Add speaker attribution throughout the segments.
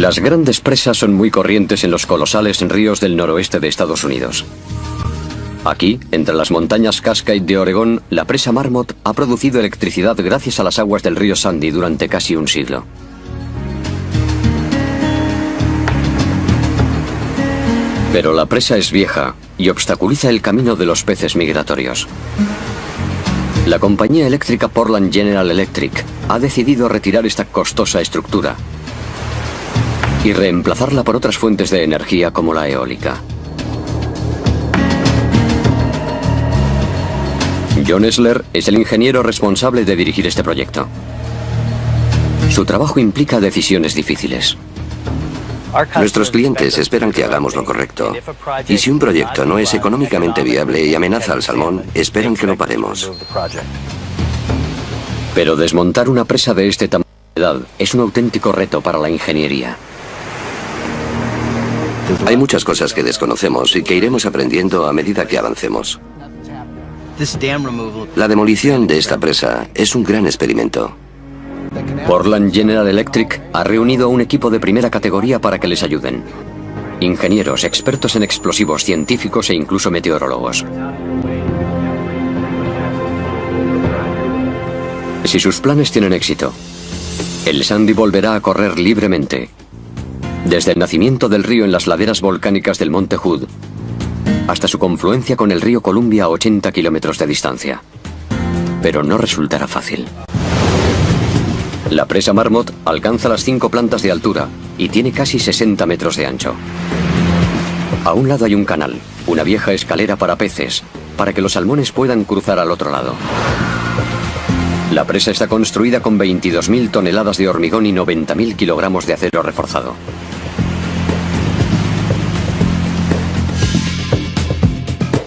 Speaker 1: Las grandes presas son muy corrientes en los colosales ríos del noroeste de Estados Unidos. Aquí, entre las montañas Cascade de Oregón, la presa Marmot ha producido electricidad gracias a las aguas del río Sandy durante casi un siglo. Pero la presa es vieja y obstaculiza el camino de los peces migratorios. La compañía eléctrica Portland General Electric ha decidido retirar esta costosa estructura y reemplazarla por otras fuentes de energía como la eólica. John Esler es el ingeniero responsable de dirigir este proyecto. Su trabajo implica decisiones difíciles.
Speaker 2: Nuestros clientes esperan que hagamos lo correcto. Y si un proyecto no es económicamente viable y amenaza al salmón, esperan que lo paremos.
Speaker 1: Pero desmontar una presa de este tamaño es un auténtico reto para la ingeniería.
Speaker 2: Hay muchas cosas que desconocemos y que iremos aprendiendo a medida que avancemos. La demolición de esta presa es un gran experimento.
Speaker 1: Portland General Electric ha reunido a un equipo de primera categoría para que les ayuden. Ingenieros, expertos en explosivos, científicos e incluso meteorólogos. Si sus planes tienen éxito, el Sandy volverá a correr libremente, desde el nacimiento del río en las laderas volcánicas del Monte Hood hasta su confluencia con el río Columbia a 80 kilómetros de distancia. Pero no resultará fácil. La presa Marmot alcanza las 5 plantas de altura y tiene casi 60 metros de ancho. A un lado hay un canal, una vieja escalera para peces, para que los salmones puedan cruzar al otro lado. La presa está construida con 22.000 toneladas de hormigón y 90.000 kilogramos de acero reforzado.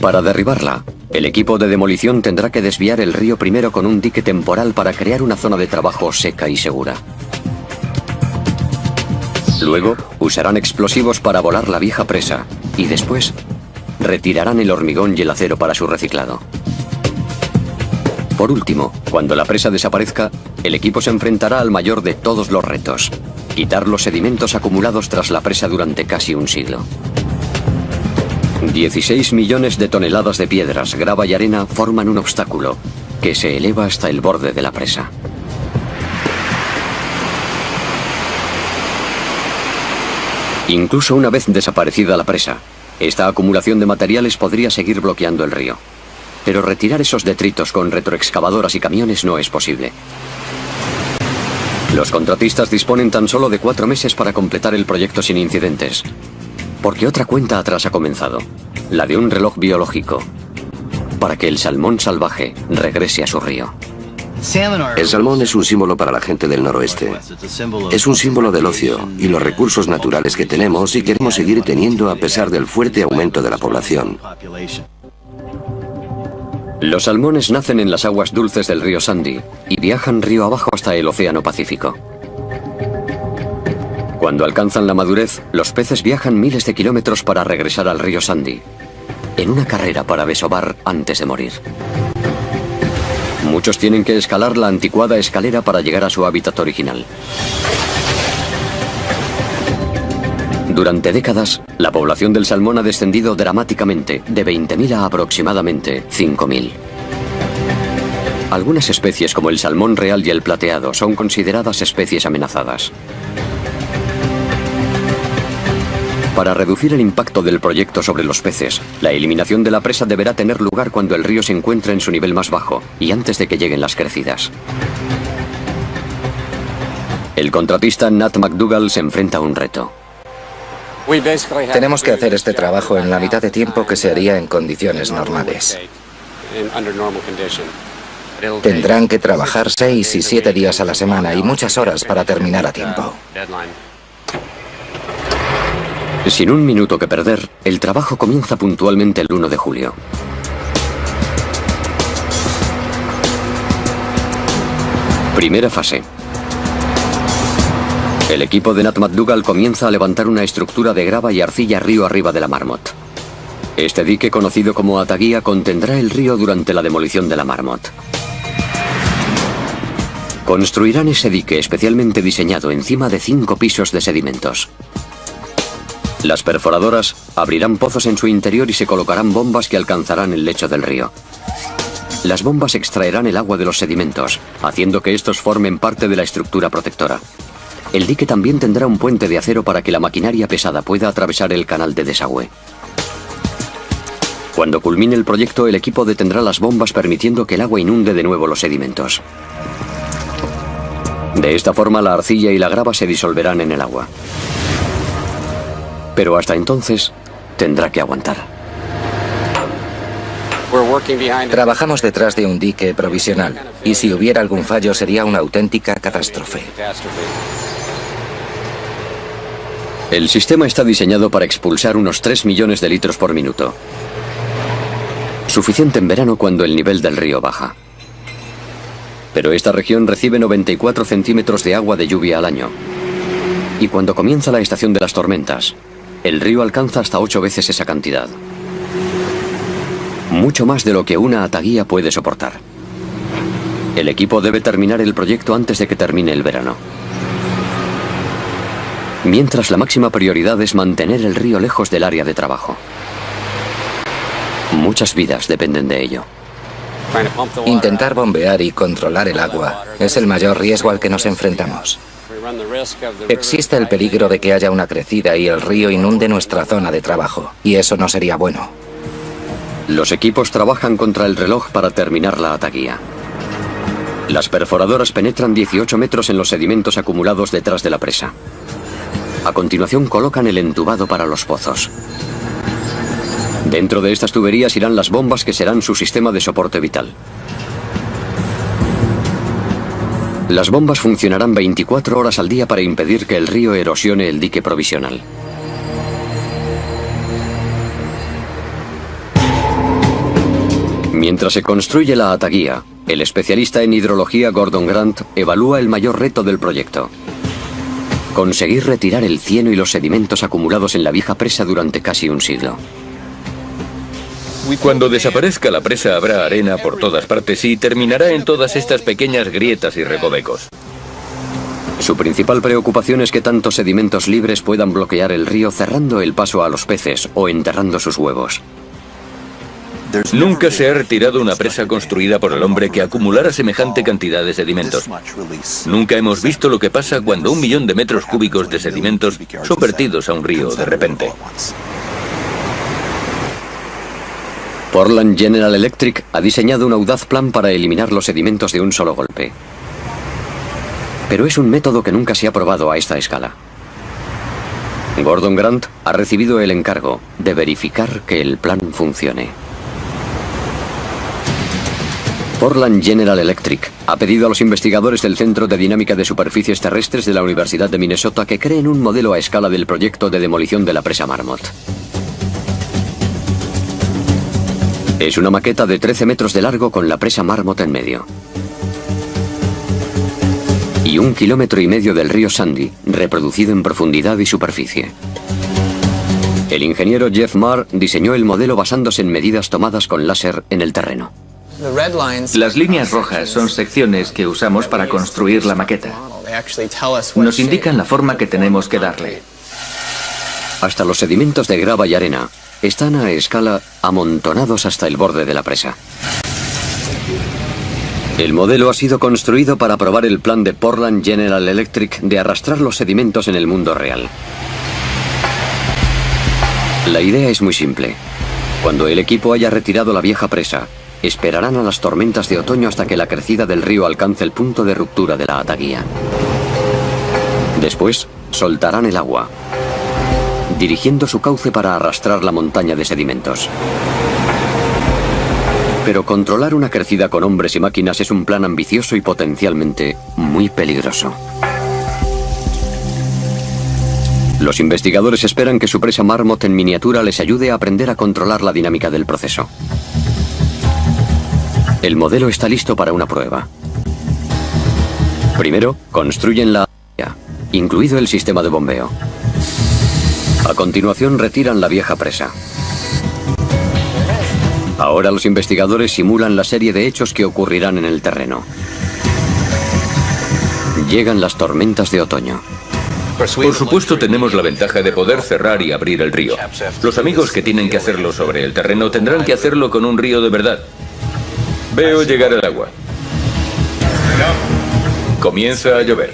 Speaker 1: Para derribarla, el equipo de demolición tendrá que desviar el río primero con un dique temporal para crear una zona de trabajo seca y segura. Luego, usarán explosivos para volar la vieja presa y después retirarán el hormigón y el acero para su reciclado. Por último, cuando la presa desaparezca, el equipo se enfrentará al mayor de todos los retos: quitar los sedimentos acumulados tras la presa durante casi un siglo. 16 millones de toneladas de piedras, grava y arena forman un obstáculo que se eleva hasta el borde de la presa. Incluso una vez desaparecida la presa, esta acumulación de materiales podría seguir bloqueando el río. Pero retirar esos detritos con retroexcavadoras y camiones no es posible. Los contratistas disponen tan solo de 4 meses para completar el proyecto sin incidentes. Porque otra cuenta atrás ha comenzado, la de un reloj biológico, para que el salmón salvaje regrese a su río.
Speaker 2: El salmón es un símbolo para la gente del noroeste. Es un símbolo del ocio y los recursos naturales que tenemos y queremos seguir teniendo a pesar del fuerte aumento de la población.
Speaker 1: Los salmones nacen en las aguas dulces del río Sandy y viajan río abajo hasta el Océano Pacífico. Cuando alcanzan la madurez, los peces viajan miles de kilómetros para regresar al río Sandy, en una carrera para desovar antes de morir. Muchos tienen que escalar la anticuada escalera para llegar a su hábitat original. Durante décadas, la población del salmón ha descendido dramáticamente, de 20.000 a aproximadamente 5.000. Algunas especies como el salmón real y el plateado son consideradas especies amenazadas. Para reducir el impacto del proyecto sobre los peces, la eliminación de la presa deberá tener lugar cuando el río se encuentre en su nivel más bajo y antes de que lleguen las crecidas. El contratista Nat McDougall se enfrenta a un reto.
Speaker 3: Tenemos que hacer este trabajo en la mitad de tiempo que se haría en condiciones normales. Tendrán que trabajar 6 y 7 días a la semana y muchas horas para terminar a tiempo.
Speaker 1: Sin un minuto que perder, el trabajo comienza puntualmente el 1 de julio. Primera fase. El equipo de Nat McDougall comienza a levantar una estructura de grava y arcilla río arriba de la Marmot. Este dique, conocido como ataguía, contendrá el río durante la demolición de la Marmot. Construirán ese dique especialmente diseñado encima de 5 pisos de sedimentos. Las perforadoras abrirán pozos en su interior y se colocarán bombas que alcanzarán el lecho del río. Las bombas extraerán el agua de los sedimentos, haciendo que estos formen parte de la estructura protectora. El dique también tendrá un puente de acero para que la maquinaria pesada pueda atravesar el canal de desagüe. Cuando culmine el proyecto, el equipo detendrá las bombas permitiendo que el agua inunde de nuevo los sedimentos. De esta forma, la arcilla y la grava se disolverán en el agua. Pero hasta entonces, tendrá que aguantar.
Speaker 3: Trabajamos detrás de un dique provisional, y si hubiera algún fallo sería una auténtica catástrofe.
Speaker 1: El sistema está diseñado para expulsar unos 3 millones de litros por minuto. Suficiente en verano cuando el nivel del río baja. Pero esta región recibe 94 centímetros de agua de lluvia al año. Y cuando comienza la estación de las tormentas, el río alcanza hasta 8 veces esa cantidad. Mucho más de lo que una ataguía puede soportar. El equipo debe terminar el proyecto antes de que termine el verano. Mientras, la máxima prioridad es mantener el río lejos del área de trabajo. Muchas vidas dependen de ello.
Speaker 3: Intentar bombear y controlar el agua es el mayor riesgo al que nos enfrentamos. Existe el peligro de que haya una crecida y el río inunde nuestra zona de trabajo, y eso no sería bueno.
Speaker 1: Los equipos trabajan contra el reloj para terminar la ataguía. Las perforadoras penetran 18 metros en los sedimentos acumulados detrás de la presa. A continuación colocan el entubado para los pozos. Dentro de estas tuberías irán las bombas que serán su sistema de soporte vital. Las bombas funcionarán 24 horas al día para impedir que el río erosione el dique provisional. Mientras se construye la ataguía, el especialista en hidrología Gordon Grant evalúa el mayor reto del proyecto: conseguir retirar el cieno y los sedimentos acumulados en la vieja presa durante casi un siglo.
Speaker 4: Cuando desaparezca la presa habrá arena por todas partes y terminará en todas estas pequeñas grietas y recovecos.
Speaker 1: Su principal preocupación es que tantos sedimentos libres puedan bloquear el río, cerrando el paso a los peces o enterrando sus huevos.
Speaker 4: Nunca se ha retirado una presa construida por el hombre que acumulara semejante cantidad de sedimentos. Nunca hemos visto lo que pasa cuando 1 millón de metros cúbicos de sedimentos son vertidos a un río de repente.
Speaker 1: Portland General Electric ha diseñado un audaz plan para eliminar los sedimentos de un solo golpe. Pero es un método que nunca se ha probado a esta escala. Gordon Grant ha recibido el encargo de verificar que el plan funcione. Portland General Electric ha pedido a los investigadores del Centro de Dinámica de Superficies Terrestres de la Universidad de Minnesota que creen un modelo a escala del proyecto de demolición de la presa Marmot. Es una maqueta de 13 metros de largo con la presa Marmot en medio. Y 1,5 kilómetros del río Sandy, reproducido en profundidad y superficie. El ingeniero Jeff Marr diseñó el modelo basándose en medidas tomadas con láser en el terreno.
Speaker 5: Las líneas rojas son secciones que usamos para construir la maqueta. Nos indican la forma que tenemos que darle.
Speaker 1: Hasta los sedimentos de grava y arena están a escala amontonados hasta el borde de la presa. El modelo ha sido construido para probar el plan de Portland General Electric de arrastrar los sedimentos en el mundo real. La idea es muy simple. Cuando el equipo haya retirado la vieja presa, esperarán a las tormentas de otoño hasta que la crecida del río alcance el punto de ruptura de la ataguía. Después, soltarán el agua, dirigiendo su cauce para arrastrar la montaña de sedimentos. Pero controlar una crecida con hombres y máquinas es un plan ambicioso y potencialmente muy peligroso. Los investigadores esperan que su presa Marmot en miniatura les ayude a aprender a controlar la dinámica del proceso. El modelo está listo para una prueba. Primero, construyen la ataguía, incluido el sistema de bombeo. A continuación, retiran la vieja presa. Ahora los investigadores simulan la serie de hechos que ocurrirán en el terreno. Llegan las tormentas de otoño.
Speaker 4: Por supuesto, tenemos la ventaja de poder cerrar y abrir el río. Los amigos que tienen que hacerlo sobre el terreno tendrán que hacerlo con un río de verdad. Veo llegar el agua. Comienza a llover.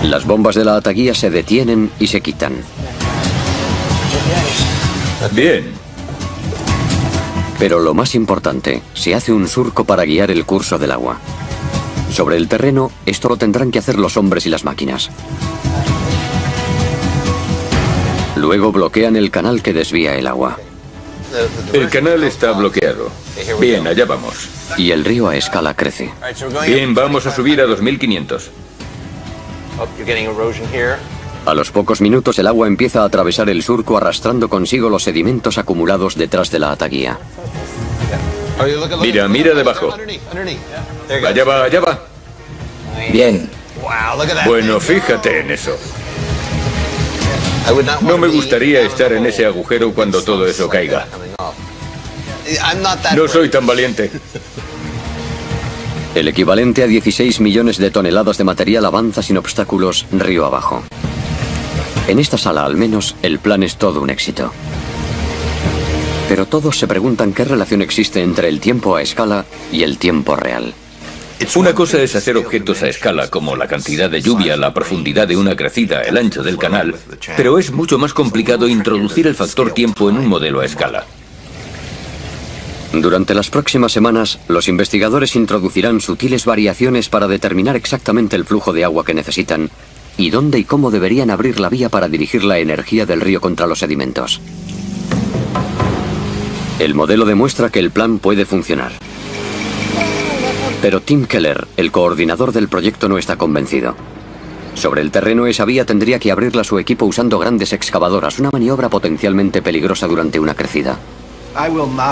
Speaker 1: Las bombas de la ataguía se detienen y se quitan.
Speaker 4: Bien.
Speaker 1: Pero lo más importante, se hace un surco para guiar el curso del agua. Sobre el terreno, esto lo tendrán que hacer los hombres y las máquinas. Luego bloquean el canal que desvía el agua.
Speaker 4: El canal está bloqueado. Bien, allá vamos.
Speaker 1: Y el río a escala crece.
Speaker 4: Bien, vamos a subir a 2500.
Speaker 1: A los pocos minutos el agua empieza a atravesar el surco arrastrando consigo los sedimentos acumulados detrás de la ataguía.
Speaker 4: Mira, mira debajo. Allá va, allá va.
Speaker 3: Bien.
Speaker 4: Bueno, fíjate en eso. No me gustaría estar en ese agujero cuando todo eso caiga. No soy tan valiente.
Speaker 1: El equivalente a 16 millones de toneladas de material avanza sin obstáculos río abajo. En esta sala, al menos, el plan es todo un éxito. Pero todos se preguntan qué relación existe entre el tiempo a escala y el tiempo real.
Speaker 4: Una cosa es hacer objetos a escala, como la cantidad de lluvia, la profundidad de una crecida, el ancho del canal, pero es mucho más complicado introducir el factor tiempo en un modelo a escala.
Speaker 1: Durante las próximas semanas, los investigadores introducirán sutiles variaciones para determinar exactamente el flujo de agua que necesitan y dónde y cómo deberían abrir la vía para dirigir la energía del río contra los sedimentos. El modelo demuestra que el plan puede funcionar. Pero Tim Keller, el coordinador del proyecto, no está convencido. Sobre el terreno, esa vía tendría que abrirla su equipo usando grandes excavadoras, una maniobra potencialmente peligrosa durante una crecida.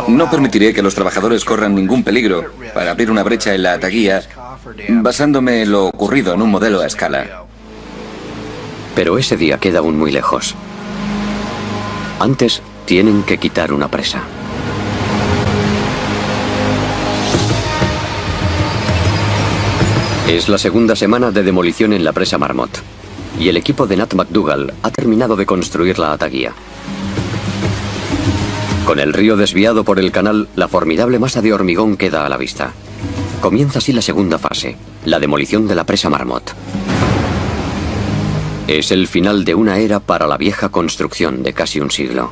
Speaker 6: No permitiré que los trabajadores corran ningún peligro para abrir una brecha en la ataguía, basándome en lo ocurrido en un modelo a escala.
Speaker 1: Pero ese día queda aún muy lejos. Antes, tienen que quitar una presa. Es la segunda semana de demolición en la presa Marmot, y el equipo de Nat McDougall ha terminado de construir la ataguía. Con el río desviado por el canal, la formidable masa de hormigón queda a la vista. Comienza así la segunda fase, la demolición de la presa Marmot. Es el final de una era para la vieja construcción de casi un siglo.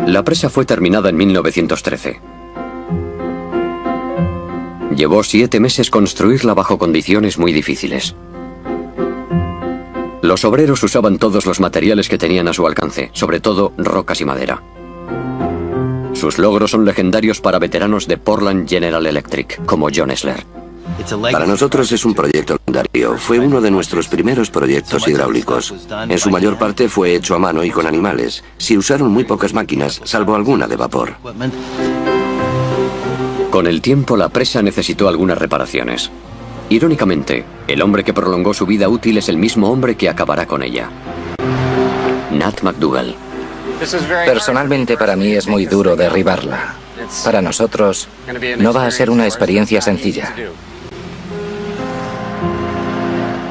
Speaker 1: La presa fue terminada en 1913. Llevó 7 meses construirla bajo condiciones muy difíciles. Los obreros usaban todos los materiales que tenían a su alcance, sobre todo rocas y madera. Sus logros son legendarios para veteranos de Portland General Electric, como John Esler.
Speaker 2: Para nosotros es un proyecto legendario. Fue uno de nuestros primeros proyectos hidráulicos. En su mayor parte fue hecho a mano y con animales. Se usaron muy pocas máquinas, salvo alguna de vapor.
Speaker 1: Con el tiempo, la presa necesitó algunas reparaciones. Irónicamente, el hombre que prolongó su vida útil es el mismo hombre que acabará con ella. Nat McDougall.
Speaker 3: Personalmente, para mí es muy duro derribarla. Para nosotros, no va a ser una experiencia sencilla.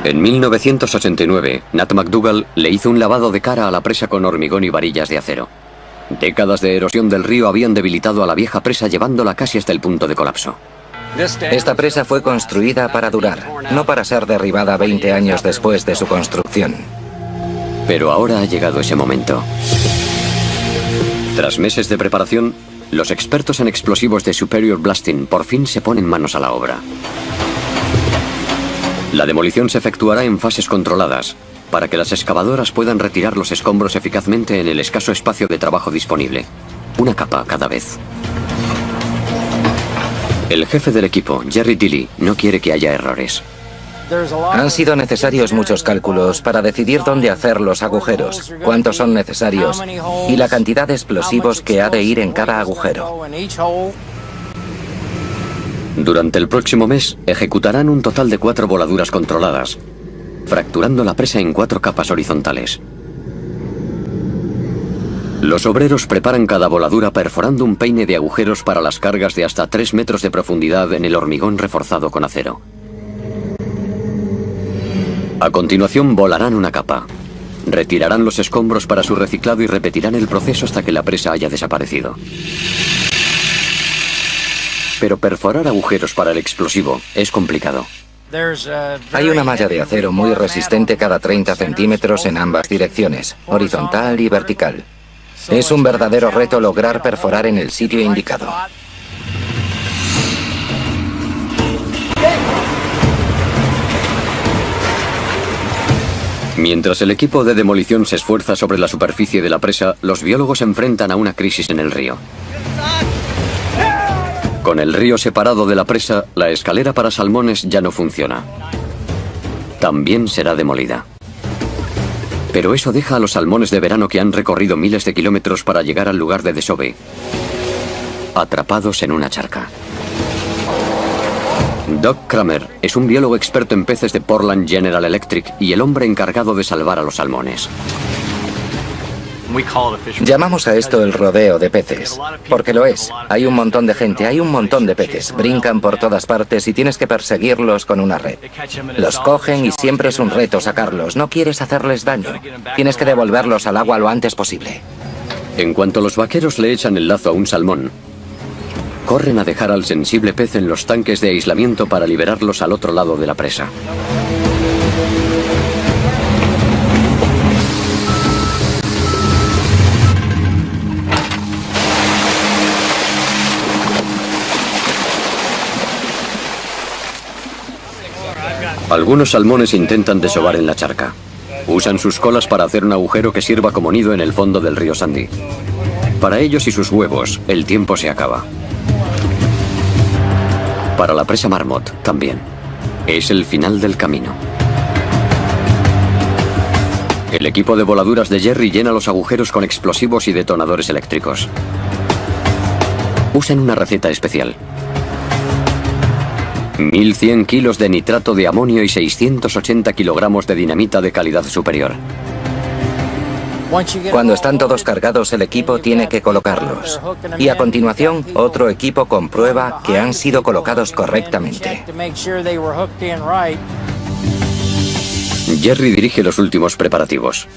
Speaker 1: En 1989, Nat McDougall le hizo un lavado de cara a la presa con hormigón y varillas de acero. Décadas de erosión del río habían debilitado a la vieja presa, llevándola casi hasta el punto de colapso.
Speaker 3: Esta presa fue construida para durar, no para ser derribada 20 años después de su construcción.
Speaker 1: Pero ahora ha llegado ese momento. Tras meses de preparación, los expertos en explosivos de Superior Blasting por fin se ponen manos a la obra. La demolición se efectuará en fases controladas, para que las excavadoras puedan retirar los escombros eficazmente en el escaso espacio de trabajo disponible. Una capa cada vez. El jefe del equipo, Jerry Tilley, no quiere que haya errores.
Speaker 3: Han sido necesarios muchos cálculos para decidir dónde hacer los agujeros, cuántos son necesarios y la cantidad de explosivos que ha de ir en cada agujero.
Speaker 1: Durante el próximo mes, ejecutarán un total de 4 voladuras controladas, fracturando la presa en 4 capas horizontales. Los obreros preparan cada voladura perforando un peine de agujeros para las cargas de hasta 3 metros de profundidad en el hormigón reforzado con acero. A continuación volarán una capa. Retirarán los escombros para su reciclado y repetirán el proceso hasta que la presa haya desaparecido. Pero perforar agujeros para el explosivo es complicado.
Speaker 3: Hay una malla de acero muy resistente cada 30 centímetros en ambas direcciones, horizontal y vertical. Es un verdadero reto lograr perforar en el sitio indicado.
Speaker 1: Mientras el equipo de demolición se esfuerza sobre la superficie de la presa, los biólogos se enfrentan a una crisis en el río. Con el río separado de la presa, la escalera para salmones ya no funciona. También será demolida. Pero eso deja a los salmones de verano que han recorrido miles de kilómetros para llegar al lugar de desove, atrapados en una charca. Doug Kramer es un biólogo experto en peces de Portland General Electric y el hombre encargado de salvar a los salmones.
Speaker 3: Llamamos a esto el rodeo de peces, porque lo es. Hay un montón de gente, hay un montón de peces. Brincan por todas partes y tienes que perseguirlos con una red. Los cogen y siempre es un reto sacarlos. No quieres hacerles daño. Tienes que devolverlos al agua lo antes posible.
Speaker 1: En cuanto los vaqueros le echan el lazo a un salmón, corren a dejar al sensible pez en los tanques de aislamiento para liberarlos al otro lado de la presa. Algunos salmones intentan desovar en la charca. Usan sus colas para hacer un agujero que sirva como nido en el fondo del río Sandy. Para ellos y sus huevos, el tiempo se acaba. Para la presa Marmot, también. Es el final del camino. El equipo de voladuras de Jerry llena los agujeros con explosivos y detonadores eléctricos. Usan una receta especial. 1.100 kilos de nitrato de amonio y 680 kilogramos de dinamita de calidad superior.
Speaker 3: Cuando están todos cargados, el equipo tiene que colocarlos. Y a continuación, otro equipo comprueba que han sido colocados correctamente.
Speaker 1: Jerry dirige los últimos preparativos.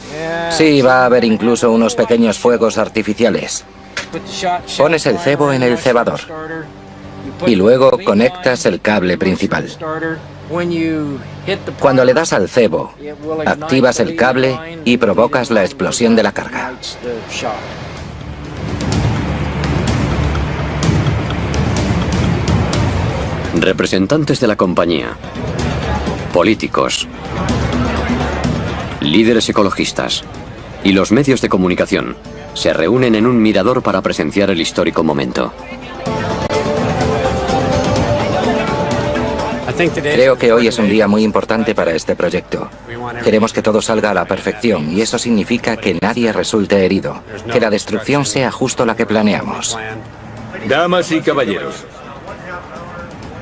Speaker 3: Sí, va a haber incluso unos pequeños fuegos artificiales. Pones el cebo en el cebador. Y luego conectas el cable principal. Cuando le das al cebo, activas el cable y provocas la explosión de la carga.
Speaker 1: Representantes de la compañía, políticos, líderes ecologistas y los medios de comunicación se reúnen en un mirador para presenciar el histórico momento.
Speaker 3: Creo que hoy es un día muy importante para este proyecto. Queremos que todo salga a la perfección y eso significa que nadie resulte herido, que la destrucción sea justo la que planeamos.
Speaker 4: Damas y caballeros,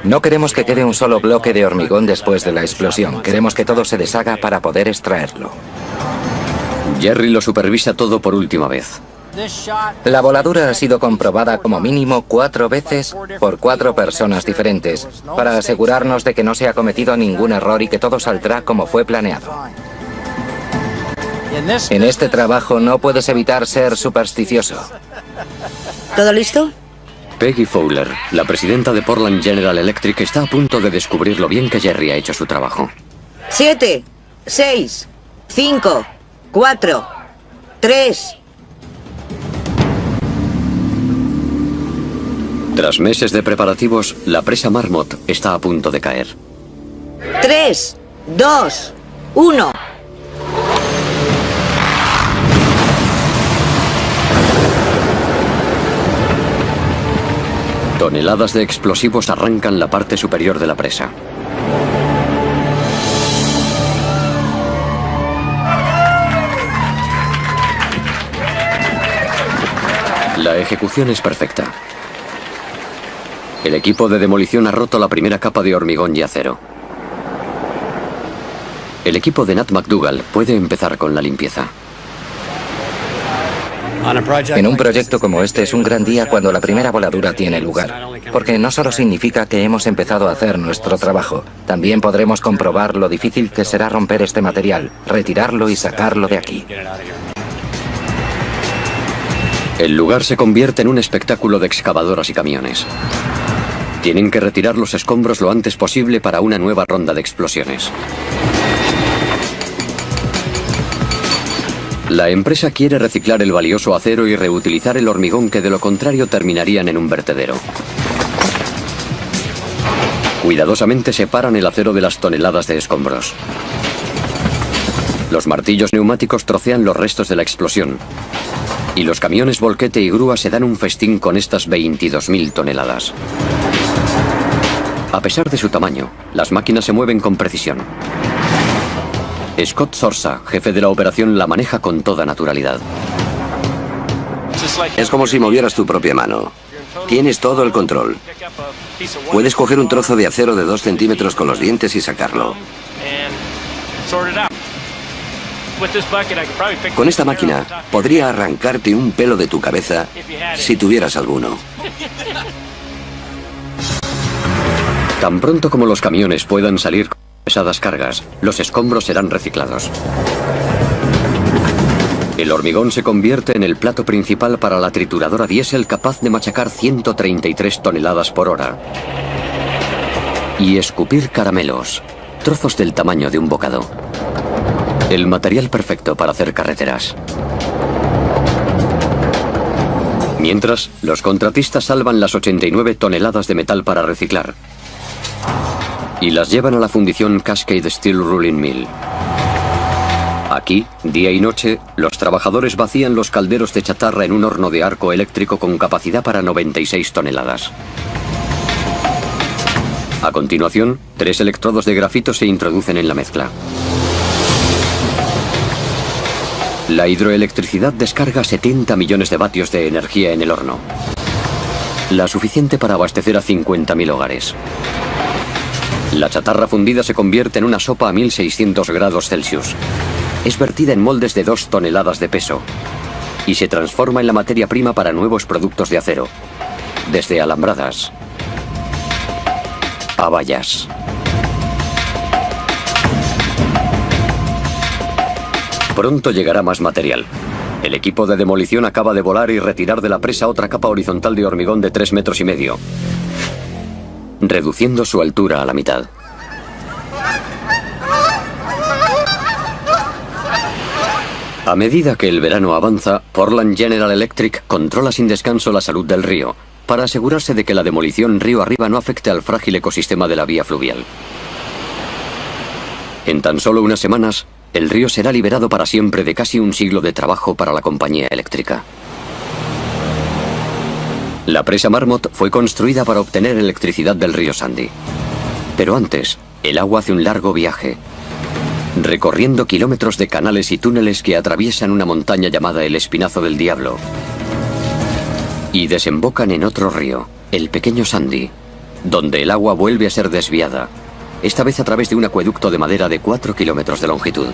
Speaker 3: No queremos que quede un solo bloque de hormigón después de la explosión. Queremos que todo se deshaga para poder extraerlo.
Speaker 1: Jerry lo supervisa todo por última vez.
Speaker 3: La voladura ha sido comprobada como mínimo 4 veces por 4 personas diferentes, para asegurarnos de que no se ha cometido ningún error y que todo saldrá como fue planeado. En este trabajo no puedes evitar ser supersticioso.
Speaker 7: ¿Todo listo?
Speaker 1: Peggy Fowler, la presidenta de Portland General Electric, está a punto de descubrir lo bien que Jerry ha hecho su trabajo.
Speaker 7: 7, 6, 5, 4, 3...
Speaker 1: Tras meses de preparativos, la presa Marmot está a punto de caer.
Speaker 7: 3, 2, 1...
Speaker 1: Toneladas de explosivos arrancan la parte superior de la presa. La ejecución es perfecta. El equipo de demolición ha roto la primera capa de hormigón y acero. El equipo de Nat McDougall puede empezar con la limpieza.
Speaker 3: En un proyecto como este es un gran día cuando la primera voladura tiene lugar, porque no solo significa que hemos empezado a hacer nuestro trabajo, también podremos comprobar lo difícil que será romper este material, retirarlo y sacarlo de aquí.
Speaker 1: El lugar se convierte en un espectáculo de excavadoras y camiones. Tienen que retirar los escombros lo antes posible para una nueva ronda de explosiones. La empresa quiere reciclar el valioso acero y reutilizar el hormigón que de lo contrario terminarían en un vertedero. Cuidadosamente separan el acero de las toneladas de escombros. Los martillos neumáticos trocean los restos de la explosión. Y los camiones volquete y grúa se dan un festín con estas 22.000 toneladas. A pesar de su tamaño, las máquinas se mueven con precisión. Scott Zorza, jefe de la operación, la maneja con toda naturalidad.
Speaker 2: Es como si movieras tu propia mano. Tienes todo el control. Puedes coger un trozo de acero de 2 centímetros con los dientes y sacarlo. Con esta máquina podría arrancarte un pelo de tu cabeza si tuvieras alguno.
Speaker 1: Tan pronto como los camiones puedan salir con pesadas cargas, los escombros serán reciclados. El hormigón se convierte en el plato principal para la trituradora diésel capaz de machacar 133 toneladas por hora. Y escupir caramelos, trozos del tamaño de un bocado. El material perfecto para hacer carreteras. Mientras, los contratistas salvan las 89 toneladas de metal para reciclar. Y las llevan a la fundición Cascade Steel Rolling Mill. Aquí, día y noche, los trabajadores vacían los calderos de chatarra en un horno de arco eléctrico con capacidad para 96 toneladas. A continuación, 3 electrodos de grafito se introducen en la mezcla. La hidroelectricidad descarga 70 millones de vatios de energía en el horno. La suficiente para abastecer a 50.000 hogares. La chatarra fundida se convierte en una sopa a 1600 grados Celsius. Es vertida en moldes de 2 toneladas de peso. Y se transforma en la materia prima para nuevos productos de acero. Desde alambradas a vallas. Pronto llegará más material. El equipo de demolición acaba de volar y retirar de la presa otra capa horizontal de hormigón de 3,5 metros, reduciendo su altura a la mitad. A medida que el verano avanza, Portland General Electric controla sin descanso la salud del río, para asegurarse de que la demolición río arriba no afecte al frágil ecosistema de la vía fluvial. En tan solo unas semanas, el río será liberado para siempre de casi un siglo de trabajo para la compañía eléctrica. La presa Marmot fue construida para obtener electricidad del río Sandy. Pero antes, el agua hace un largo viaje, recorriendo kilómetros de canales y túneles que atraviesan una montaña llamada el Espinazo del Diablo y desembocan en otro río, el pequeño Sandy, donde el agua vuelve a ser desviada, esta vez a través de un acueducto de madera de 4 kilómetros de longitud.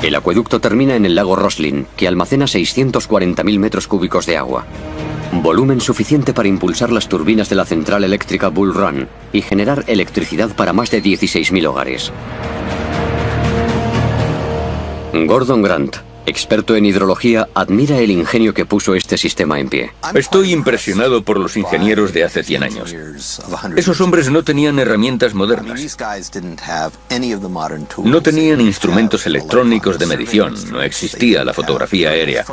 Speaker 1: El acueducto termina en el lago Roslin, que almacena 640.000 metros cúbicos de agua. Volumen suficiente para impulsar las turbinas de la central eléctrica Bull Run y generar electricidad para más de 16.000 hogares. Gordon Grant, experto en hidrología, admira el ingenio que puso este sistema en pie.
Speaker 4: Estoy impresionado por los ingenieros de hace 100 años. Esos hombres no tenían herramientas modernas. No tenían instrumentos electrónicos de medición, no existía la fotografía aérea.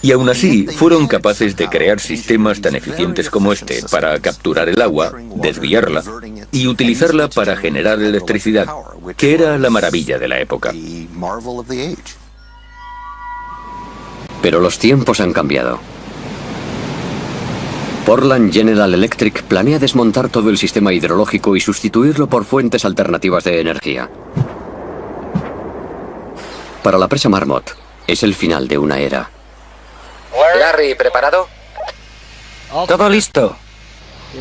Speaker 4: Y aún así, fueron capaces de crear sistemas tan eficientes como este para capturar el agua, desviarla y utilizarla para generar electricidad, que era la maravilla de la época.
Speaker 1: Pero los tiempos han cambiado. Portland General Electric planea desmontar todo el sistema hidrológico y sustituirlo por fuentes alternativas de energía. Para la presa Marmot, es el final de una era.
Speaker 3: Larry, ¿preparado? Todo listo.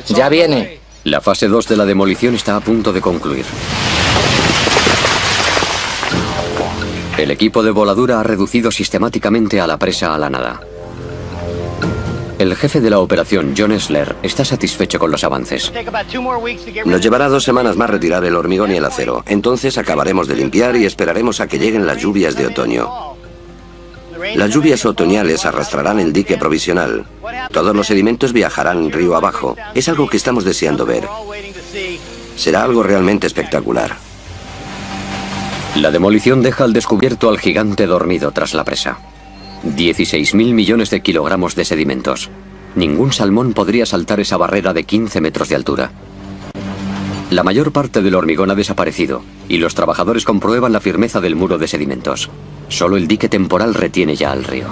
Speaker 3: Ya viene.
Speaker 1: La fase 2 de la demolición está a punto de concluir. El equipo de voladura ha reducido sistemáticamente a la presa a la nada. El jefe de la operación, John Esler, está satisfecho con los avances.
Speaker 2: Nos llevará 2 semanas más retirar el hormigón y el acero. Entonces acabaremos de limpiar y esperaremos a que lleguen las lluvias de otoño. Las lluvias otoñales arrastrarán el dique provisional. Todos los sedimentos viajarán río abajo. Es algo que estamos deseando ver. Será algo realmente espectacular.
Speaker 1: La demolición deja al descubierto al gigante dormido tras la presa. 16.000 millones de kilogramos de sedimentos. Ningún salmón podría saltar esa barrera de 15 metros de altura. La mayor parte del hormigón ha desaparecido y los trabajadores comprueban la firmeza del muro de sedimentos. Solo el dique temporal retiene ya al río.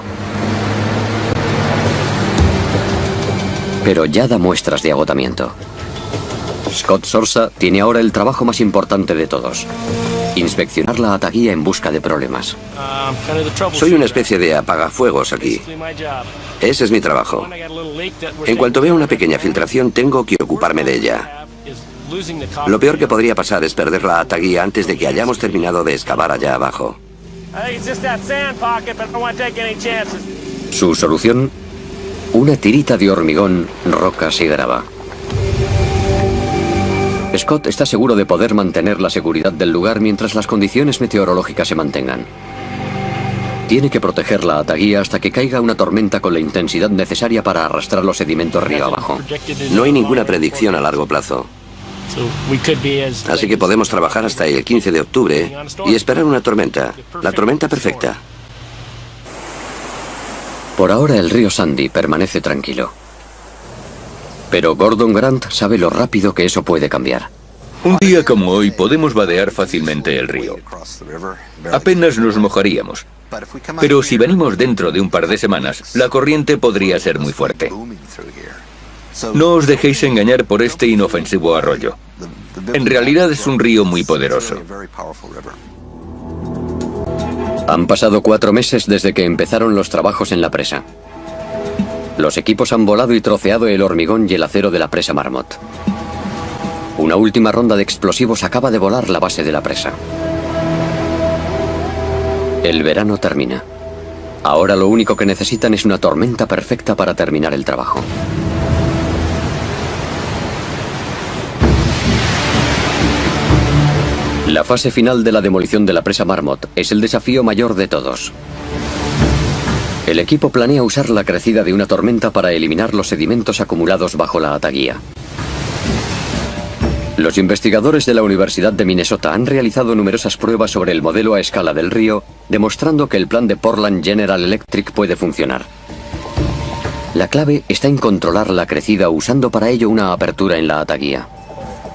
Speaker 1: Pero ya da muestras de agotamiento. Scott Sorsa tiene ahora el trabajo más importante de todos: inspeccionar la ataguía en busca de problemas.
Speaker 2: Soy una especie de apagafuegos aquí. Ese es mi trabajo. En cuanto veo una pequeña filtración, tengo que ocuparme de ella. Lo peor que podría pasar es perder la ataguía antes de que hayamos terminado de excavar allá abajo.
Speaker 1: Su solución: una tirita de hormigón, rocas y grava. Scott está seguro de poder mantener la seguridad del lugar mientras las condiciones meteorológicas se mantengan. Tiene que proteger la ataguía hasta que caiga una tormenta con la intensidad necesaria para arrastrar los sedimentos río abajo.
Speaker 2: No hay ninguna predicción a largo plazo. Así que podemos trabajar hasta el 15 de octubre y esperar una tormenta. La tormenta perfecta.
Speaker 1: Por ahora el río Sandy permanece tranquilo. Pero Gordon Grant sabe lo rápido que eso puede cambiar.
Speaker 4: Un día como hoy podemos vadear fácilmente el río. Apenas nos mojaríamos. Pero si venimos dentro de un par de semanas, la corriente podría ser muy fuerte. No os dejéis engañar por este inofensivo arroyo. En realidad es un río muy poderoso.
Speaker 1: Han pasado 4 meses desde que empezaron los trabajos en la presa. Los equipos han volado y troceado el hormigón y el acero de la presa Marmot. Una última ronda de explosivos acaba de volar la base de la presa. El verano termina. Ahora lo único que necesitan es una tormenta perfecta para terminar el trabajo. La fase final de la demolición de la presa Marmot es el desafío mayor de todos. El equipo planea usar la crecida de una tormenta para eliminar los sedimentos acumulados bajo la ataguía. Los investigadores de la Universidad de Minnesota han realizado numerosas pruebas sobre el modelo a escala del río, demostrando que el plan de Portland General Electric puede funcionar. La clave está en controlar la crecida usando para ello una apertura en la ataguía.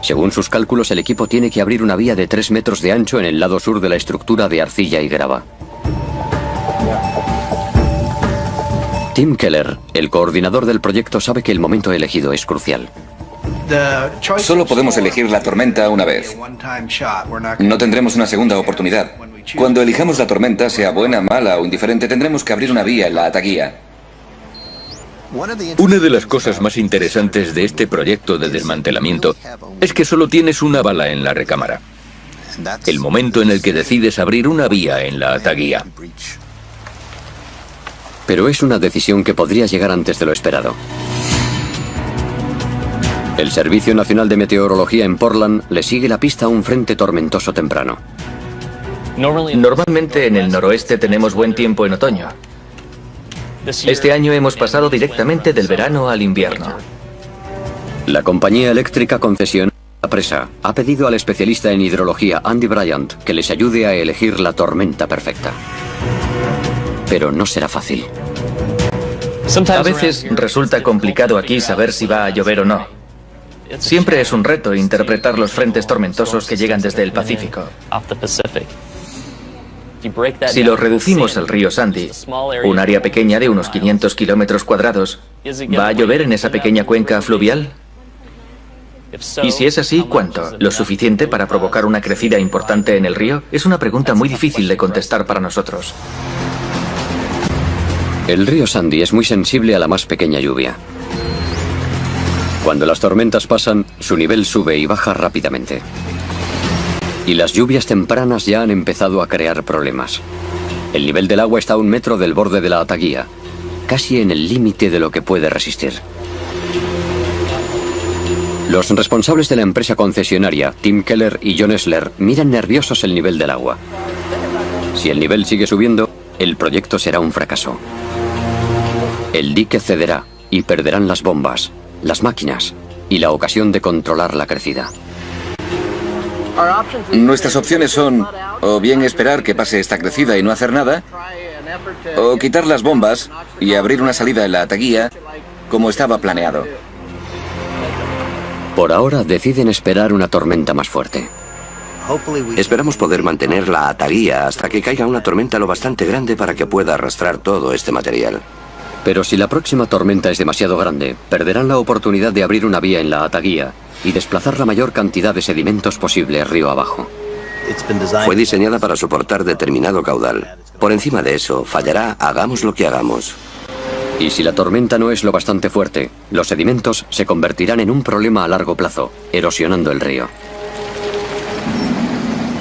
Speaker 1: Según sus cálculos, el equipo tiene que abrir una vía de 3 metros de ancho en el lado sur de la estructura de arcilla y grava. Tim Keller, el coordinador del proyecto, sabe que el momento elegido es crucial.
Speaker 6: Solo podemos elegir la tormenta una vez. No tendremos una segunda oportunidad. Cuando elijamos la tormenta, sea buena, mala o indiferente, tendremos que abrir una vía en la ataguía.
Speaker 4: Una de las cosas más interesantes de este proyecto de desmantelamiento es que solo tienes una bala en la recámara. El momento en el que decides abrir una vía en la ataguía.
Speaker 1: Pero es una decisión que podría llegar antes de lo esperado. El Servicio Nacional de Meteorología en Portland le sigue la pista a un frente tormentoso temprano.
Speaker 5: Normalmente en el noroeste tenemos buen tiempo en otoño. Este año hemos pasado directamente del verano al invierno.
Speaker 1: La compañía eléctrica concesionada a la presa ha pedido al especialista en hidrología Andy Bryant que les ayude a elegir la tormenta perfecta. Pero no será fácil.
Speaker 5: A veces resulta complicado aquí saber si va a llover o no. Siempre es un reto interpretar los frentes tormentosos que llegan desde el Pacífico. Si lo reducimos al río Sandy, un área pequeña de unos 500 kilómetros cuadrados, ¿va a llover en esa pequeña cuenca fluvial? Y si es así, ¿cuánto? ¿Lo suficiente para provocar una crecida importante en el río? Es una pregunta muy difícil de contestar para nosotros.
Speaker 1: El río Sandy es muy sensible a la más pequeña lluvia. Cuando las tormentas pasan, su nivel sube y baja rápidamente. Y las lluvias tempranas ya han empezado a crear problemas. El nivel del agua está a 1 metro del borde de la ataguía, casi en el límite de lo que puede resistir. Los responsables de la empresa concesionaria, Tim Keller y John Esler, miran nerviosos el nivel del agua. Si el nivel sigue subiendo, el proyecto será un fracaso. El dique cederá y perderán las bombas, las máquinas y la ocasión de controlar la crecida.
Speaker 6: Nuestras opciones son o bien esperar que pase esta crecida y no hacer nada, o quitar las bombas y abrir una salida en la ataguía como estaba planeado.
Speaker 1: Por ahora deciden esperar una tormenta más fuerte.
Speaker 2: Esperamos poder mantener la ataguía hasta que caiga una tormenta lo bastante grande para que pueda arrastrar todo este material.
Speaker 1: Pero si la próxima tormenta es demasiado grande, perderán la oportunidad de abrir una vía en la ataguía y desplazar la mayor cantidad de sedimentos posible río abajo.
Speaker 2: Fue diseñada para soportar determinado caudal. Por encima de eso, fallará, hagamos lo que hagamos.
Speaker 1: Y si la tormenta no es lo bastante fuerte, los sedimentos se convertirán en un problema a largo plazo, erosionando el río.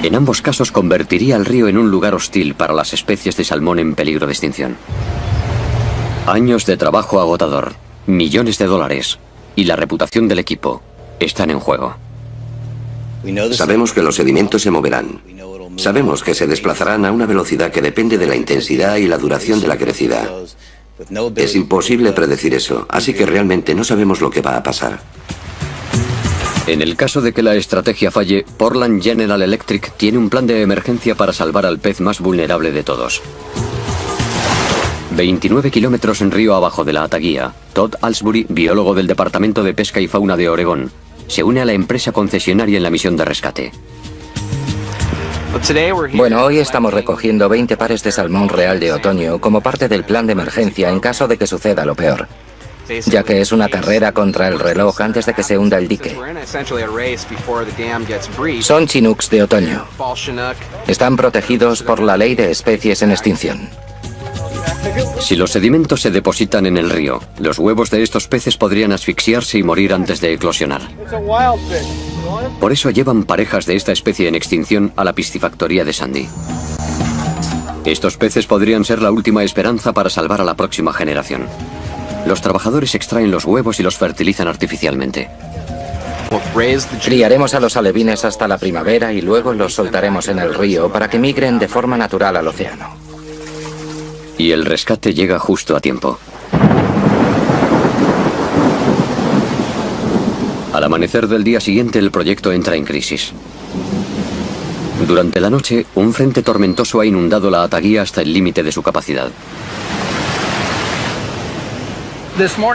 Speaker 1: En ambos casos convertiría el río en un lugar hostil para las especies de salmón en peligro de extinción. Años de trabajo agotador, millones de dólares y la reputación del equipo están en juego.
Speaker 2: Sabemos que los sedimentos se moverán. Sabemos que se desplazarán a una velocidad que depende de la intensidad y la duración de la crecida. Es imposible predecir eso, así que realmente no sabemos lo que va a pasar.
Speaker 1: En el caso de que la estrategia falle, Portland General Electric tiene un plan de emergencia para salvar al pez más vulnerable de todos. 29 kilómetros en río abajo de la ataguía, Todd Alsbury, biólogo del Departamento de Pesca y Fauna de Oregón, se une a la empresa concesionaria en la misión de rescate.
Speaker 3: Bueno, hoy estamos recogiendo 20 pares de salmón real de otoño como parte del plan de emergencia en caso de que suceda lo peor, ya que es una carrera contra el reloj antes de que se hunda el dique. Son chinooks de otoño. Están protegidos por la ley de especies en extinción.
Speaker 1: Si los sedimentos se depositan en el río, los huevos de estos peces podrían asfixiarse y morir antes de eclosionar. Por eso llevan parejas de esta especie en extinción a la piscifactoría de Sandy. Estos peces podrían ser la última esperanza para salvar a la próxima generación. Los trabajadores extraen los huevos y los fertilizan artificialmente.
Speaker 3: Criaremos a los alevines hasta la primavera y luego los soltaremos en el río para que migren de forma natural al océano.
Speaker 1: Y el rescate llega justo a tiempo. Al amanecer del día siguiente, el proyecto entra en crisis. Durante la noche, un frente tormentoso ha inundado la ataguía hasta el límite de su capacidad.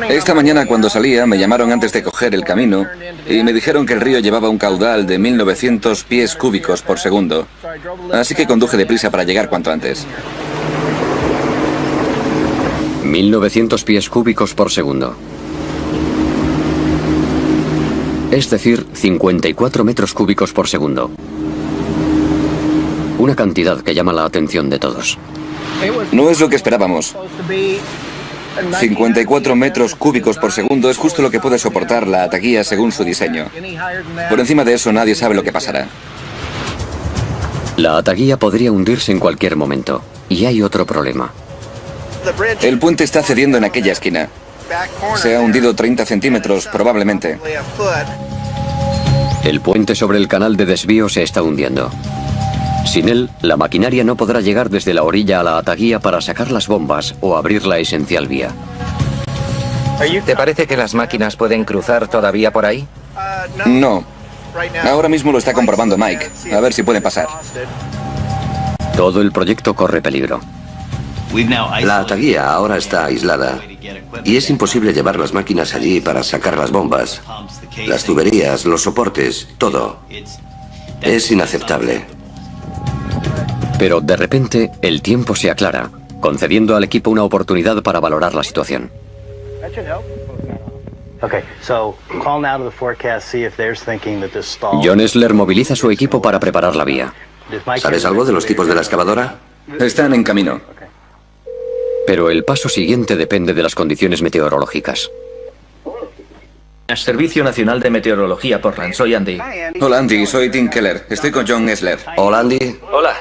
Speaker 6: Esta mañana cuando salía me llamaron antes de coger el camino y me dijeron que el río llevaba un caudal de 1900 pies cúbicos por segundo. Así que conduje deprisa para llegar cuanto antes.
Speaker 1: 1900 pies cúbicos por segundo. Es decir, 54 metros cúbicos por segundo. Una cantidad que llama la atención de todos.
Speaker 6: No es lo que esperábamos. 54 metros cúbicos por segundo es justo lo que puede soportar la ataguía según su diseño. Por encima de eso nadie sabe lo que pasará.
Speaker 1: La ataguía podría hundirse en cualquier momento. Y hay otro problema.
Speaker 6: El puente está cediendo en aquella esquina. Se ha hundido 30 centímetros probablemente.
Speaker 1: El puente sobre el canal de desvío se está hundiendo. Sin él, la maquinaria no podrá llegar desde la orilla a la ataguía para sacar las bombas o abrir la esencial vía.
Speaker 3: ¿Te parece que las máquinas pueden cruzar todavía por ahí?
Speaker 6: No. Ahora mismo lo está comprobando Mike. A ver si pueden pasar.
Speaker 1: Todo el proyecto corre peligro.
Speaker 2: La ataguía ahora está aislada y es imposible llevar las máquinas allí para sacar las bombas, las tuberías, los soportes, todo. Es inaceptable.
Speaker 1: Pero de repente el tiempo se aclara, concediendo al equipo una oportunidad para valorar la situación. John Esler moviliza su equipo para preparar la vía.
Speaker 2: ¿Sabes algo de los tipos de la excavadora?
Speaker 6: Están en camino.
Speaker 1: Pero el paso siguiente depende de las condiciones meteorológicas.
Speaker 5: Servicio Nacional de Meteorología, Portland. Soy Andy.
Speaker 6: Hola Andy, soy Tim Keller. Estoy con John Esler.
Speaker 2: Hola, Andy.
Speaker 5: Hola.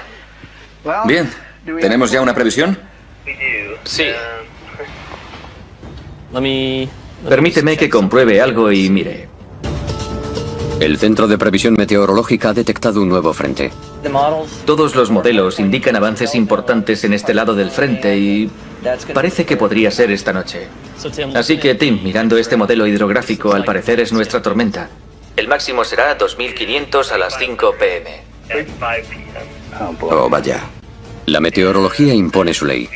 Speaker 6: Bien, ¿tenemos ya una previsión?
Speaker 5: Sí. Permíteme que compruebe algo y mire.
Speaker 1: El Centro de Previsión Meteorológica ha detectado un nuevo frente.
Speaker 5: Todos los modelos indican avances importantes en este lado del frente y parece que podría ser esta noche. Así que, Tim, mirando este modelo hidrográfico, al parecer es nuestra tormenta. El máximo será 2500 a las 5 p.m.
Speaker 2: Oh, vaya.
Speaker 1: La meteorología impone su ley.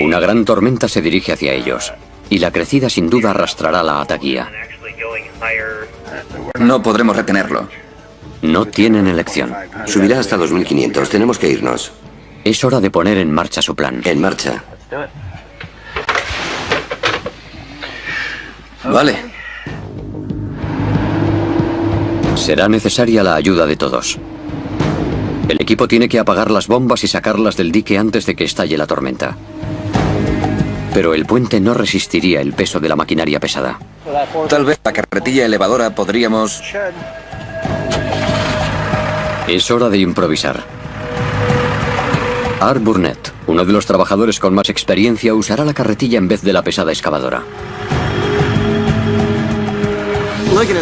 Speaker 1: Una gran tormenta se dirige hacia ellos, y la crecida sin duda arrastrará la ataguía.
Speaker 6: No podremos retenerlo.
Speaker 1: No tienen elección.
Speaker 2: Subirá hasta 2500. Tenemos que irnos.
Speaker 1: Es hora de poner en marcha su plan.
Speaker 2: En marcha.
Speaker 6: Vale.
Speaker 1: Será necesaria la ayuda de todos. El equipo tiene que apagar las bombas y sacarlas del dique antes de que estalle la tormenta. Pero el puente no resistiría el peso de la maquinaria pesada.
Speaker 6: Tal vez la carretilla elevadora podríamos...
Speaker 1: Es hora de improvisar. Art Burnett, uno de los trabajadores con más experiencia, usará la carretilla en vez de la pesada excavadora.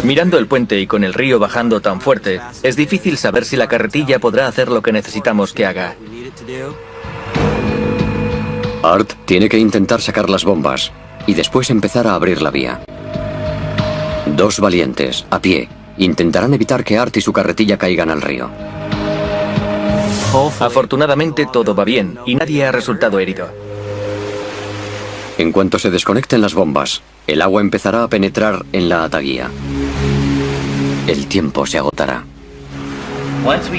Speaker 5: Mirando el puente y con el río bajando tan fuerte, es difícil saber si la carretilla podrá hacer lo que necesitamos que haga.
Speaker 1: Art tiene que intentar sacar las bombas y después empezar a abrir la vía. Dos valientes, a pie, intentarán evitar que Art y su carretilla caigan al río.
Speaker 5: Afortunadamente todo va bien y nadie ha resultado herido.
Speaker 1: En cuanto se desconecten las bombas, el agua empezará a penetrar en la ataguía. El tiempo se agotará.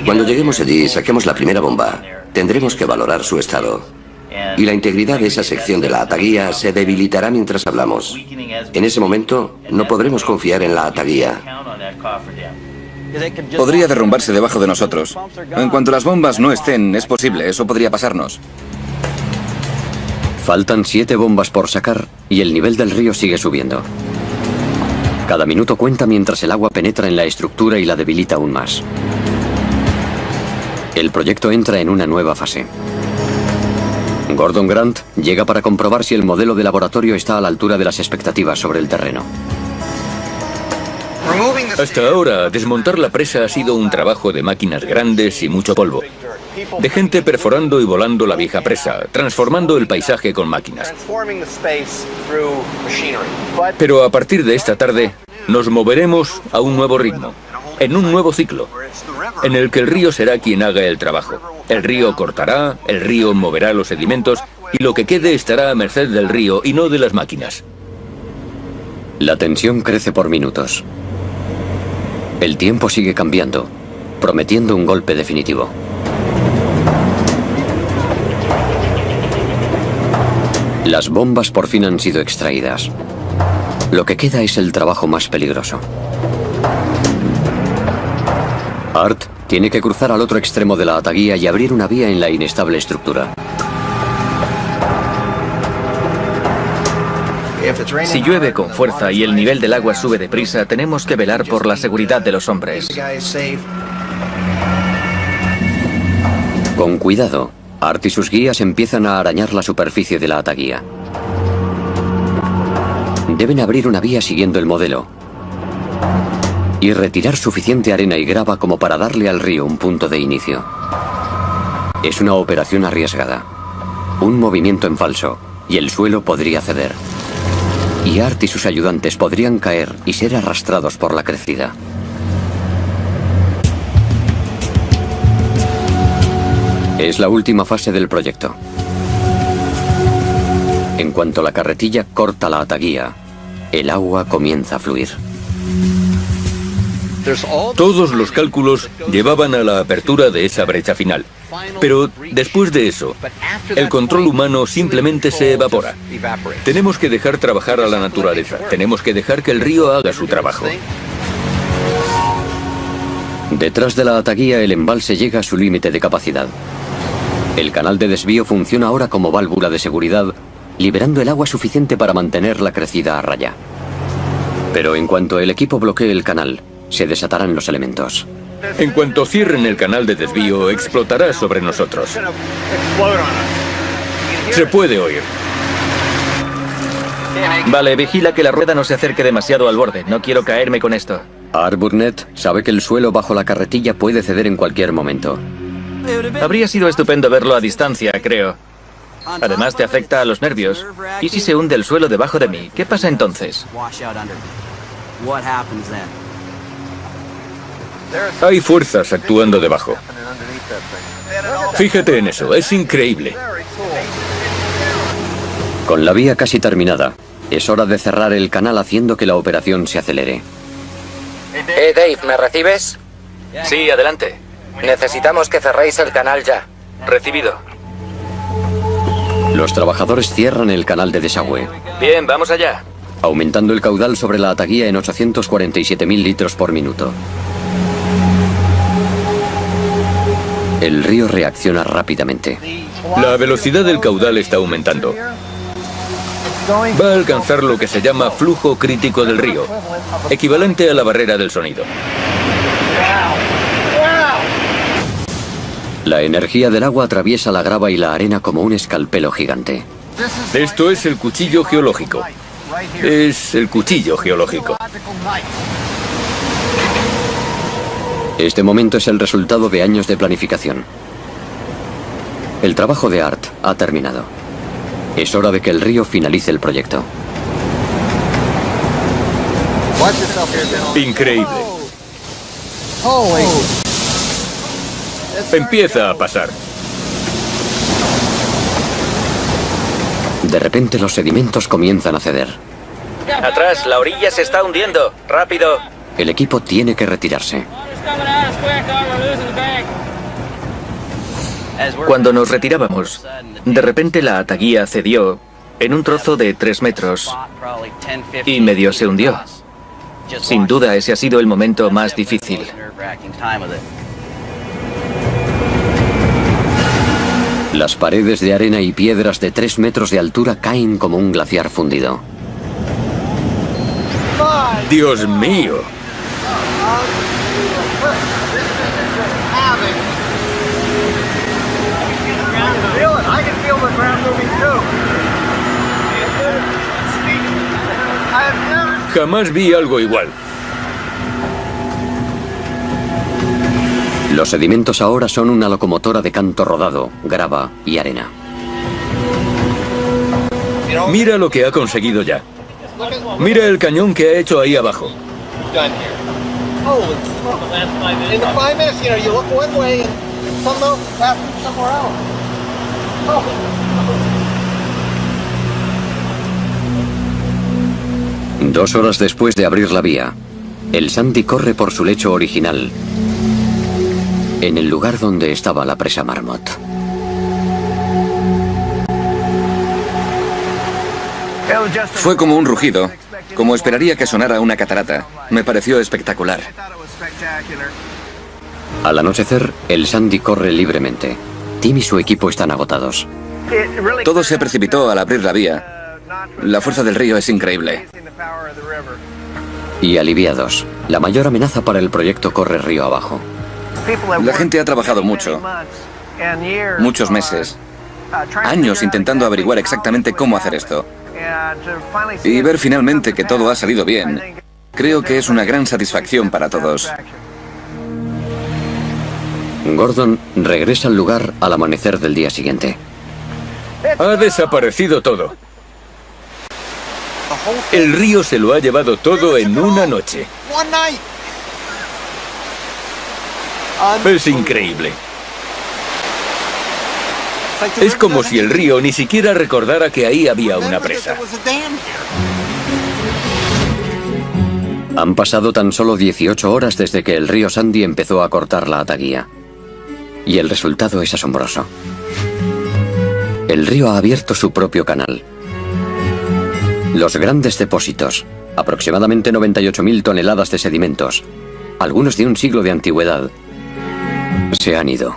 Speaker 2: Cuando lleguemos allí y saquemos la primera bomba, tendremos que valorar su estado. Y la integridad de esa sección de la ataguía se debilitará mientras hablamos. En ese momento, no podremos confiar en la ataguía.
Speaker 6: Podría derrumbarse debajo de nosotros. En cuanto las bombas no estén, es posible, eso podría pasarnos.
Speaker 1: Faltan 7 bombas por sacar y el nivel del río sigue subiendo. Cada minuto cuenta mientras el agua penetra en la estructura y la debilita aún más. El proyecto entra en una nueva fase. Gordon Grant llega para comprobar si el modelo de laboratorio está a la altura de las expectativas sobre el terreno.
Speaker 4: Hasta ahora, desmontar la presa ha sido un trabajo de máquinas grandes y mucho polvo. De gente perforando y volando la vieja presa, transformando el paisaje con máquinas. Pero a partir de esta tarde, nos moveremos a un nuevo ritmo, en un nuevo ciclo, en el que el río será quien haga el trabajo. El río cortará, el río moverá los sedimentos y lo que quede estará a merced del río y no de las máquinas.
Speaker 1: La tensión crece por minutos. El tiempo sigue cambiando, prometiendo un golpe definitivo. Las bombas por fin han sido extraídas. Lo que queda es el trabajo más peligroso. Art tiene que cruzar al otro extremo de la ataguía y abrir una vía en la inestable estructura.
Speaker 5: Si llueve con fuerza y el nivel del agua sube deprisa, tenemos que velar por la seguridad de los hombres.
Speaker 1: Con cuidado, Art y sus guías empiezan a arañar la superficie de la ataguía. Deben abrir una vía siguiendo el modelo y retirar suficiente arena y grava como para darle al río un punto de inicio. Es una operación arriesgada. Un movimiento en falso y el suelo podría ceder. Y Art y sus ayudantes podrían caer y ser arrastrados por la crecida. Es la última fase del proyecto. En cuanto la carretilla corta la ataguía, el agua comienza a fluir.
Speaker 4: Todos los cálculos llevaban a la apertura de esa brecha final. Pero después de eso, el control humano simplemente se evapora. Tenemos que dejar trabajar a la naturaleza. Tenemos que dejar que el río haga su trabajo.
Speaker 1: Detrás de la ataguía, el embalse llega a su límite de capacidad. El canal de desvío funciona ahora como válvula de seguridad, liberando el agua suficiente para mantener la crecida a raya. Pero en cuanto el equipo bloquee el canal, se desatarán los elementos.
Speaker 4: En cuanto cierren el canal de desvío, explotará sobre nosotros. Se puede oír.
Speaker 5: Vale, vigila que la rueda no se acerque demasiado al borde. No quiero caerme con esto.
Speaker 1: Art Burnett sabe que el suelo bajo la carretilla puede ceder en cualquier momento.
Speaker 5: Habría sido estupendo verlo a distancia, creo. Además, te afecta a los nervios. ¿Y si se hunde el suelo debajo de mí? ¿Qué pasa entonces?
Speaker 4: Hay fuerzas actuando debajo. Fíjate en eso, es increíble.
Speaker 1: Con la vía casi terminada, es hora de cerrar el canal haciendo que la operación se acelere.
Speaker 3: Dave, ¿me recibes?
Speaker 5: Sí, adelante.
Speaker 3: Necesitamos que cerréis el canal ya.
Speaker 5: Recibido.
Speaker 1: Los trabajadores cierran el canal de desagüe,
Speaker 5: Bien, vamos allá.
Speaker 1: aumentando el caudal sobre la ataguía en 847.000 litros por minuto. El río reacciona rápidamente.
Speaker 4: La velocidad del caudal está aumentando. Va a alcanzar lo que se llama flujo crítico del río, equivalente a la barrera del sonido.
Speaker 1: La energía del agua atraviesa la grava y la arena como un escalpelo gigante.
Speaker 4: Esto es el cuchillo geológico. Es el cuchillo geológico.
Speaker 1: Este momento es el resultado de años de planificación. El trabajo de Art ha terminado. Es hora de que el río finalice el proyecto.
Speaker 4: Increíble. Empieza a pasar.
Speaker 1: De repente los sedimentos comienzan a ceder.
Speaker 5: Atrás, la orilla se está hundiendo. Rápido.
Speaker 1: El equipo tiene que retirarse.
Speaker 5: Cuando nos retirábamos, de repente la ataguía cedió en un trozo de 3 metros y medio se hundió. Sin duda, ese ha sido el momento más difícil.
Speaker 1: Las paredes de arena y piedras de 3 metros de altura caen como un glaciar fundido.
Speaker 4: ¡Dios mío! Jamás vi algo igual.
Speaker 1: Los sedimentos ahora son una locomotora de canto rodado, grava y arena.
Speaker 4: Mira lo que ha conseguido ya. Mira el cañón que ha hecho ahí abajo.
Speaker 1: Dos horas después de abrir la vía, el Sandy corre por su lecho original, en el lugar donde estaba la presa Marmot.
Speaker 6: Fue como un rugido, como esperaría que sonara una catarata. Me pareció espectacular.
Speaker 1: Al anochecer, el Sandy corre libremente. Tim y su equipo están agotados.
Speaker 6: Todo se precipitó al abrir la vía. La fuerza del río es increíble.
Speaker 1: Y aliviados, la mayor amenaza para el proyecto corre río abajo.
Speaker 6: La gente ha trabajado mucho, muchos meses, años intentando averiguar exactamente cómo hacer esto. Y ver finalmente que todo ha salido bien, creo que es una gran satisfacción para todos.
Speaker 1: Gordon regresa al lugar al amanecer del día siguiente.
Speaker 4: Ha desaparecido todo. El río se lo ha llevado todo en una noche. Es increíble. Es como si el río ni siquiera recordara que ahí había una presa.
Speaker 1: Han pasado tan solo 18 horas desde que el río Sandy empezó a cortar la ataguía. Y el resultado es asombroso. El río ha abierto su propio canal. Los grandes depósitos, aproximadamente 98.000 toneladas de sedimentos, algunos de un siglo de antigüedad, se han ido.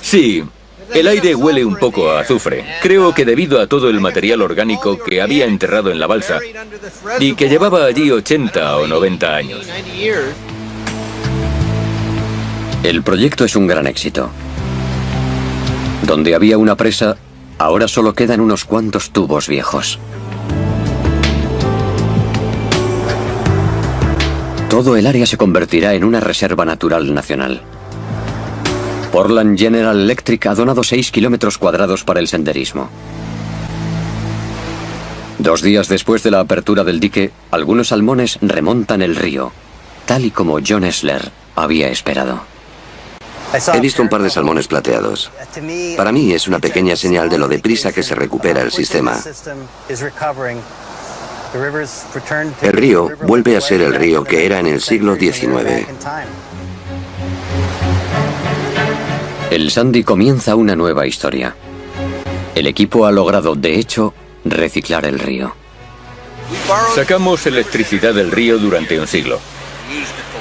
Speaker 4: Sí, El aire huele un poco a azufre. Creo que debido a todo el material orgánico que había enterrado en la balsa y que llevaba allí 80 o 90 años.
Speaker 1: El proyecto es un gran éxito. Donde había una presa, ahora solo quedan unos cuantos tubos viejos. Todo el área se convertirá en una reserva natural nacional. Portland General Electric ha donado 6 kilómetros cuadrados para el senderismo. 2 días después de la apertura del dique, algunos salmones remontan el río, tal y como John Esler había esperado.
Speaker 2: He visto un par de salmones plateados. Para mí es una pequeña señal de lo deprisa que se recupera el sistema. El río vuelve a ser el río que era en el siglo XIX.
Speaker 1: El Sandy comienza una nueva historia. El equipo ha logrado, de hecho, reciclar el río.
Speaker 4: Sacamos electricidad del río durante un siglo.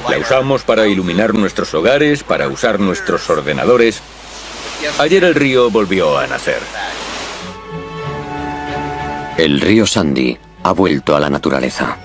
Speaker 4: La usamos para iluminar nuestros hogares, para usar nuestros ordenadores. Ayer el río volvió a nacer.
Speaker 1: El río Sandy ha vuelto a la naturaleza.